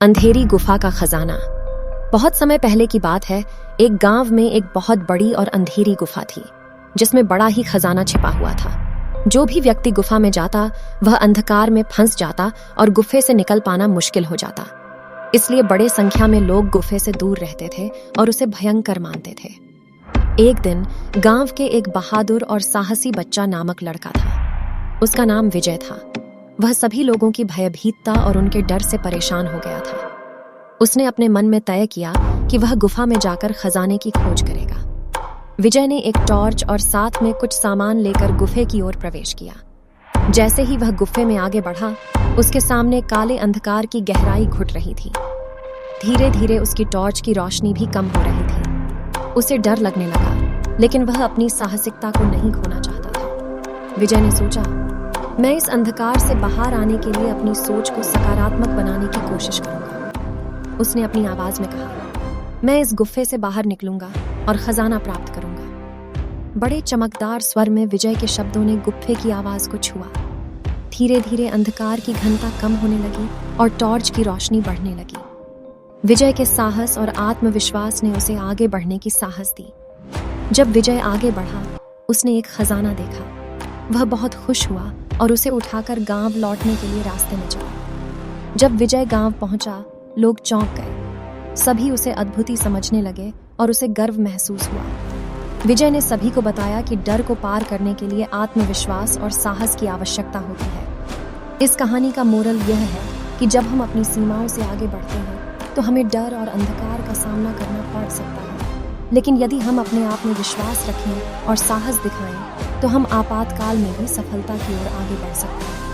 अंधेरी गुफा का खजाना। बहुत समय पहले की बात है, एक गांव में एक बहुत बड़ी और अंधेरी गुफा थी जिसमें बड़ा ही खजाना छिपा हुआ था। जो भी व्यक्ति गुफा में जाता वह अंधकार में फंस जाता और गुफे से निकल पाना मुश्किल हो जाता। इसलिए बड़े संख्या में लोग गुफे से दूर रहते थे और उसे भयंकर मानते थे। एक दिन गांव के एक बहादुर और साहसी बच्चा नामक लड़का था। उसका नाम विजय था। वह सभी लोगों की भयभीतता और उनके डर से परेशान हो गया था। उसने अपने मन में तय किया कि वह गुफा में जाकर खजाने की खोज करेगा। विजय ने एक टॉर्च और साथ में कुछ सामान लेकर गुफे की ओर प्रवेश किया। जैसे ही वह गुफे में आगे बढ़ा, उसके सामने काले अंधकार की गहराई घुट रही थी। धीरे धीरे उसकी टॉर्च की रोशनी भी कम हो रही थी। उसे डर लगने लगा, लेकिन वह अपनी साहसिकता को नहीं खोना चाहता था। विजय ने सोचा, मैं इस अंधकार से बाहर आने के लिए अपनी सोच को सकारात्मक बनाने की कोशिश करूंगा। उसने अपनी आवाज में कहा, मैं इस गुफे से बाहर निकलूंगा और खजाना प्राप्त करूंगा। बड़े चमकदार स्वर में विजय के शब्दों ने गुफे की आवाज को छुआ। धीरे धीरे अंधकार की घनता कम होने लगी और टॉर्च की रोशनी बढ़ने लगी। विजय के साहस और आत्मविश्वास ने उसे आगे बढ़ने की साहस दी। जब विजय आगे बढ़ा, उसने एक खजाना देखा। वह बहुत खुश हुआ और उसे उठाकर गांव लौटने के लिए रास्ते में चला। जब विजय गांव पहुंचा, लोग चौंक गए। सभी उसे अद्भुत समझने लगे और उसे गर्व महसूस हुआ। विजय ने सभी को बताया कि डर को पार करने के लिए आत्मविश्वास और साहस की आवश्यकता होती है। इस कहानी का मोरल यह है कि जब हम अपनी सीमाओं से आगे बढ़ते हैं तो हमें डर और अंधकार का सामना करना पड़ सकता है, लेकिन यदि हम अपने आप में विश्वास रखें और साहस दिखाएं तो हम आपातकाल में भी सफलता की ओर आगे बढ़ सकते हैं।